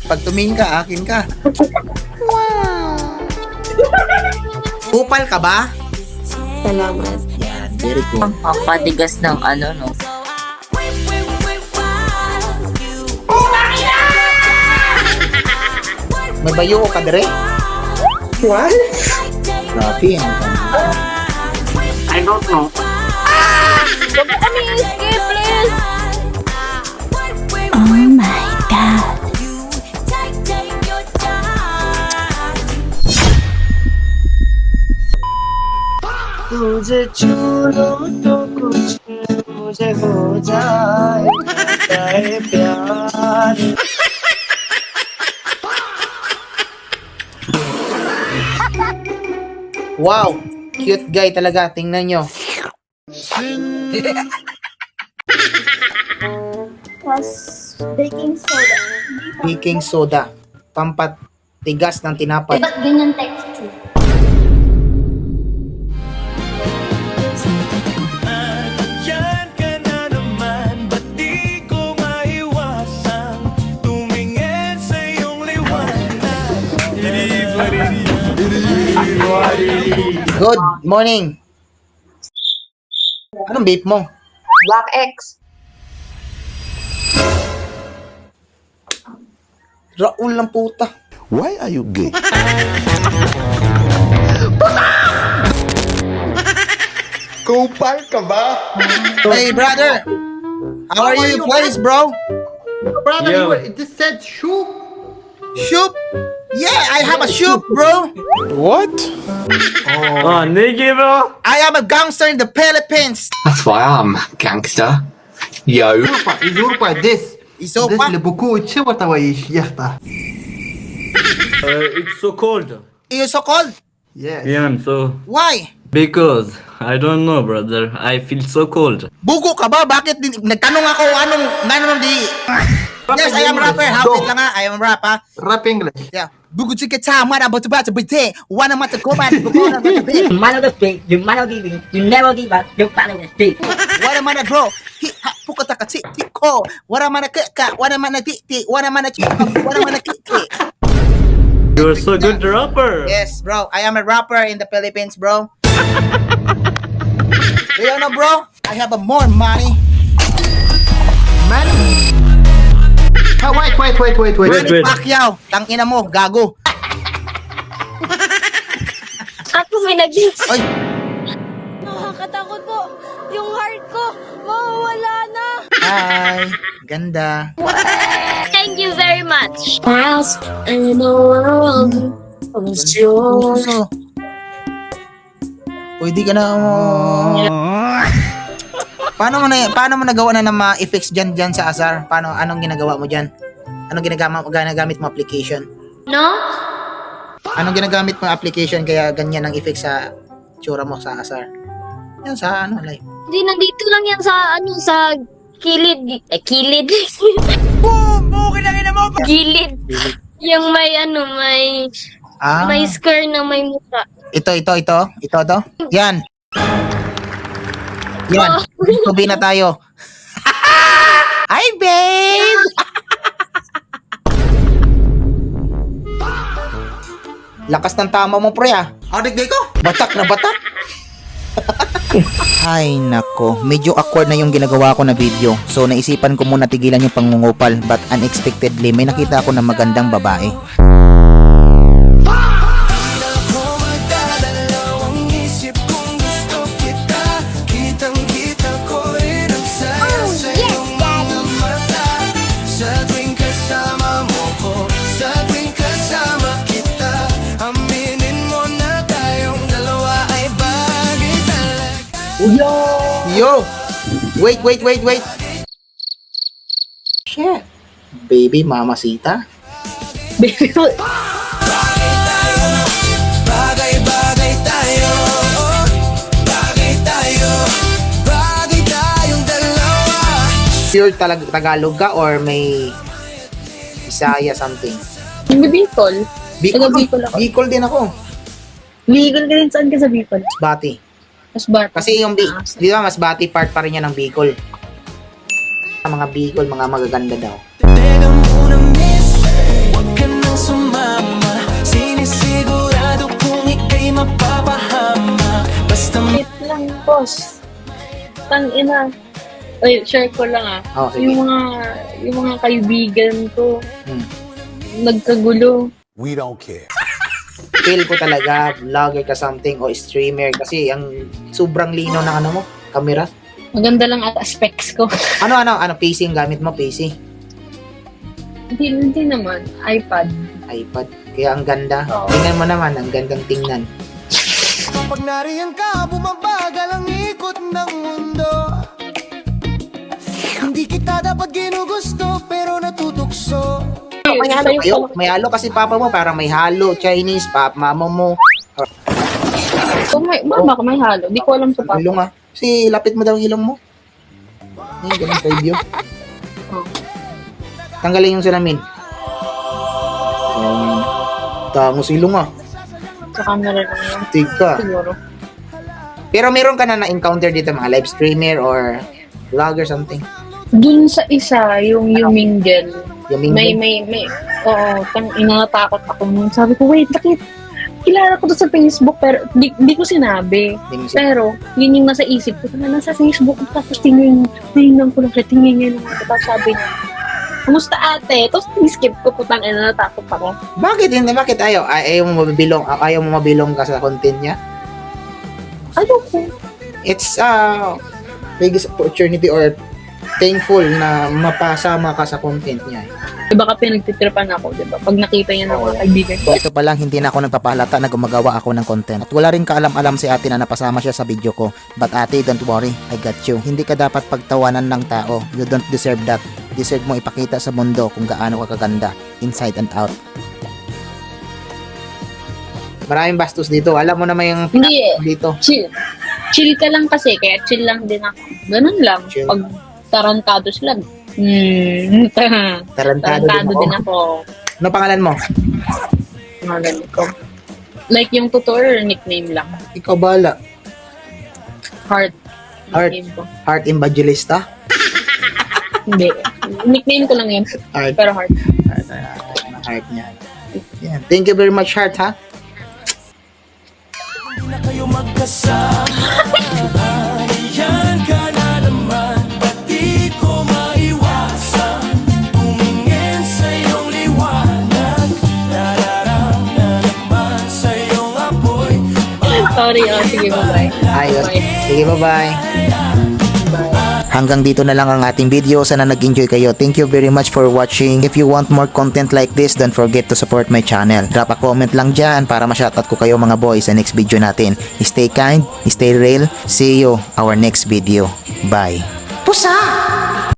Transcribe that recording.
Pag tumingin ka, akin ka. Wow. Kupal ka ba? Salamat. Yan, very cool. Papadigas ng ano, no? May bayo ka dire? What? Grabe, ang ganda. I don't know. Huwag mo kami escape, please! Oh my god. तुझे छू लो तो कुछ मुझे हो जाए प्यार. Wow! Cute guy talaga, tingnan nyo. Plus baking soda. Baking soda. Pampat tigas ng tinapay. Ba't ganyan texture? Yan ka na naman, ba't di ko maiwasan tumingin sa iyong liwanag? Good morning. Anong vape mo? Black X. Raul lang puta. Why are you gay? Kupal ka ba? Hey brother! How are you place, bro? Brother, Yo. it just said shoe. Shoop? Yeah, I have a shoop, bro. What? Oh, Nicky, bro. I am a gangster in the Philippines. That's why I'm gangster. Yo. Изурпа, this. Iso This pa. лебуку, чего товарищ яхта? It's so cold. You so cold? Yes. Yeah, so Why? because I don't know, brother. I feel so cold. Bugo ka ba? Bakit nagtanong ako anong di? Yes, I am rapper. Hapit lang nga. I am rap, ha? Rap English. Yeah. Bugo chika cha, mara ba ba bite. Wana mata ko ba? Bugo na ba bite. Man of the street, you man of giving, you never give up, you follow the street. Wana mana bro. Hi ha pukata ka ko. Wana mana ka. Wana mana ti. Wana mana chi. Wana mana ti. You're so good rapper. Yes, bro. I am a rapper in the Philippines, bro. Do you know, bro? I have a more money. Money. Oh, wait. Manny Pacquiao. Tangina mo, gago. Ako pinag-hits. Oy, Nakakatakot po. Yung heart ko, mawawala na. hi. Ganda. Thank you very much. Last in the world was yours. Puso. Pwede ka na paano mo nagawa na ng mga effects dyan sa Azar? Anong ginagawa mo dyan? Anong ginagamit mo application? No? Anong ginagamit mo application kaya ganyan ang effects sa tsura mo sa Azar? Yan sa live. Hindi, nandito lang yan sa, sa kilid. Kilid? Boom! Bukid lang ina mo! Gilid. Yung may, may square na may mukha. Ito to. Yan. Yan. Tubi na tayo. Hi, babe! Lakas ng tama mo, pre, ah. Digday ko. Batak na batak. Ay, nako. Medyo awkward na yung ginagawa ko na video. So, naisipan ko muna tigilan yung pangungupal. But unexpectedly, may nakita ako na magandang babae. Yo! Wait. Shit. Baby mamacita. Baby ko. Bagay tayo. Bagay tayong dalawa. Pure Tagalog ka or may Bisaya something? Bicol. Taga Bicol ako. Bicol din ako. Bicol ka rin, saan ka sa Bicol? Bati. Mas bata. Kasi yung di ba mas Bati part pa rin yan ng Bicol. Ang mga Bicol, mga magaganda daw. Teka muna miss, Tapos, tangina. Ay, share ko lang ah. Oh, sige. Yung mga kaibigan ko, Hmm. nagkagulo. We don't care. Feel ko talaga, vlogger ka something o streamer kasi ang sobrang linaw ng ano mo, camera. Maganda lang at specs ko. Ano, PC ang gamit mo, PC? Hindi naman. iPad. iPad. Kaya ang ganda. Oo. Tingnan mo naman, ang gandang tingnan. Pag nariyan ka, bumabagal ang ikot ng mundo. Hindi kita dapat ginugusto, pero natutukso. May halo kayo? May halo kasi papa mo, parang may halo, Chinese, mama mo. So, mama ka may halo. Di ko alam sa papa. Ilong ah. Kasi lapit mo daw ang ilong mo. Ayun, ganun side view. Oh. Tanggalin yung salamin. Tangos ilong ah. Sa camera lang yun. Tika. Siguro. Pero meron ka na na-encounter dito mga live streamer or vlogger something. Dun sa isa, yung mingle. Yung mingle? May. Oo, inatakot ako nun. Sabi ko, wait, bakit? Kilala ko to sa Facebook, pero di ko sinabi. Hindi mo siya- Pero, yun yung nasa isip ko. Nasa Facebook ko, tapos tingnan ko lang siya, tingin ako. Tapos sabi niya, kumusta ate? Tapos skip ko, putang ina, natakot ako. Bakit hindi? Bakit ayaw mo mabilong ka sa content niya? Ayoko. It's biggest opportunity or thankful na mapasama ka sa content niya. Baka pinagtitripan ako, di ba? Pag nakita niya ng mga kaibigan ko. Ito pa lang, hindi na ako nagpapahalata na gumagawa ako ng content. At wala rin kaalam-alam si ate na napasama siya sa video ko. But ate, don't worry, I got you. Hindi ka dapat pagtawanan ng tao. You don't deserve that. Deserve mo ipakita sa mundo kung gaano ka kaganda, inside and out. Maraming bastos dito. Alam mo naman yung Hindi eh. dito. Chill ka lang kasi, kaya chill lang din ako. Ganun lang. Chill. Pag tarantado sila, Tarantado din ako. Ano pangalan mo? Mga ganito. Like yung tutor, nickname lang. Ikaw bala. Heart. Heart. Nickname ko. Heart Evangelista? Hindi. Nickname ko lang yun. Heart. Pero heart. Heart niya. Yeah. Thank you very much, Heart, ha? Hindi na kayo magkasama. Yan ka na naman, ba't di ko maiwasan? Tumingin sa iyong liwanag, nararam na naman sa iyong apoy. Sorry, sige, bye-bye. Ayos. Bye. Sige, bye-bye. Hanggang dito na lang ang ating video. Sana nag-enjoy kayo. Thank you very much for watching. If you want more content like this, don't forget to support my channel. Drop a comment lang dyan para ma-shoutout ko kayo mga boys sa next video natin. Stay kind, stay real. See you our next video. Bye. Pusa!